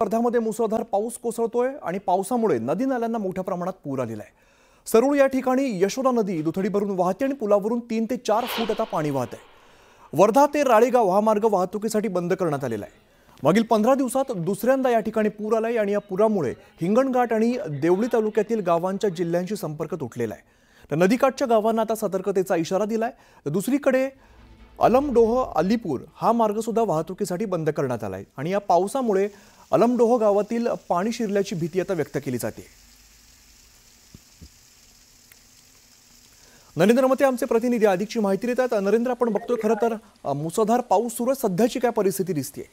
वर्ध्यामध्ये मुसळधार पाऊस कोसळतोय आणि पावसामुळे नदी नाल्यांना मोठ्या प्रमाणात पूर आलेला आहे। सरूळ या ठिकाणी यशोदा नदी दुथडी भरून वाहते आणि पुलावरून 3 ते 4 फूट आता पाणी वाहत आहे। वर्धा ते राळेगाव हा मार्ग वाहतुकीसाठी बंद करण्यात आलेला आहे। मागील 15 दिवसात दुसऱ्यांदा या ठिकाणी पूर आलाय आणि या पुरामुळे हिंगणघाट आणि देवळी तालुक्यातील गावांच्या जिल्ह्यांशी संपर्क तुटलेला आहे। तर नदीकाठच्या गावांना आता सतर्कतेचा इशारा दिलाय। दुसरीकडे अलमडोह अलीपूर हा मार्ग सुद्धा वाहतुकीसाठी बंद करण्यात आलाय आणि या पावसामुळे अलमडोह गावातील पाणी शिरल्याची भीती आता व्यक्त केली जाते। नरेंद्र मते आमचे प्रतिनिधी अधिकची माहिती देतात। नरेंद्र, आपण बघतोय खरं तर मुसळधार पाऊस सुरू आहे, सध्याची काय परिस्थिती दिसते?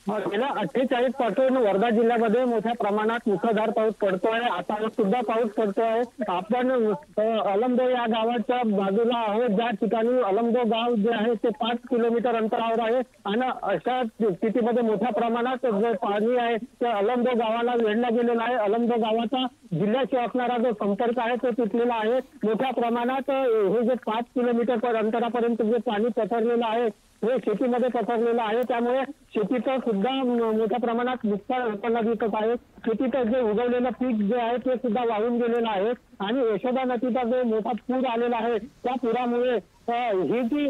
गेल्या 48 पासून वर्धा जिल्ह्यामध्ये मोठ्या प्रमाणात मुसळधार पाऊस पडतोय। आता सुद्धा पाऊस पडतोय। आपण अलमडो या गावाच्या बाजूला आहोत, ज्या ठिकाणी अलमडो गाव जे आहे ते 5 किलोमीटर अंतरावर आहे आणि अशा स्थितीमध्ये मोठ्या प्रमाणात जे पाणी आहे ते अलमडो गावाला वेढला गेलेला आहे। अलमडो गावाचा जिल्ह्याशी असणारा जो संपर्क आहे तो तुटलेला आहे। मोठ्या प्रमाणात हे जे 5 किलोमीटर अंतरापर्यंत जे पाणी पसरलेलं आहे हे शेतीमध्ये पसरलेलं आहे, त्यामुळे शेतीचं सुद्धा मोठ्या प्रमाणात नुकसान होताना दिसत आहे। शेतीत जे उगवलेलं पीक जे आहे ते सुद्धा वाहून गेलेलं आहे आणि यशोदा नदीचा जो मोठा पूर आलेला आहे त्या पुरामुळे ही जी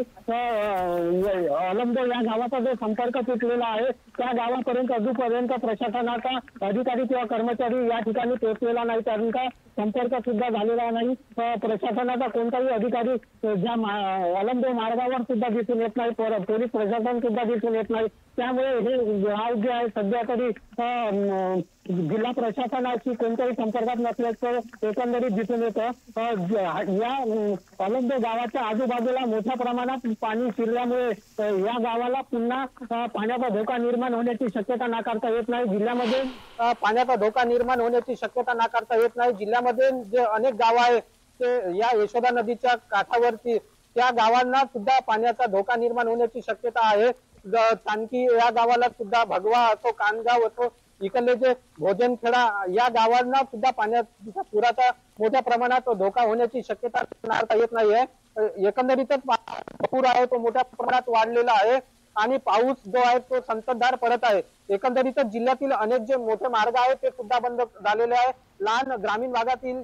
अलमडो या गावाचा जो संपर्क तुटलेला आहे त्या गावापर्यंत अजूनपर्यंत प्रशासनाचा अधिकारी किंवा कर्मचारी या ठिकाणी पोहोचलेला नाही, त्यांचा संपर्क सुद्धा झालेला नाही। प्रशासनाचा कोणताही अधिकारी ज्या अलमडो मार्गावर सुद्धा दिसून येत नाही, पोलीस प्रशासन सुद्धा दिसून येत नाही। त्यामुळे हे गाव जे आहे सध्या तरी जिल्हा प्रशासनाशी कोणत्याही संपर्कात नसल्याचं एकंदरीत दिसून येतं। या अलमडो गावाच्या आजूबाजूला मोठ्या प्रमाणात पाणी शिरल्यामुळे या गावाला पुन्हा पाण्याचा धोका निर्माण होण्याची शक्यता नाकारता येत नाही। जिल्ह्यामध्ये पाण्याचा धोका निर्माण होण्याची शक्यता नाकारता येत नाही। जिल्ह्यामध्ये जे अनेक गाव आहेत ते या यशोदा नदीच्या काठावरती त्या गावांना सुद्धा पाण्याचा धोका निर्माण होण्याची शक्यता आहे। आणखी या गावाला सुद्धा भगवा असो, कानगाव असो, इकडले जे भोजनखेडा या गावांना सुद्धा पाण्याचा पुराचा मोठ्या प्रमाणात धोका होण्याची शक्यता नाकारता येत नाहीये। एकंदरीतच पूर आहे तो मोठ्या प्रमाणात वाढलेला आहे आणि पाऊस जो आहे तो संततधार पडत आहे। एकंदरीतच जिल्ह्यातील अनेक जे मोठे मार्ग आहेत ते सुद्धा बंद झालेले आहे। लहान ग्रामीण भागातील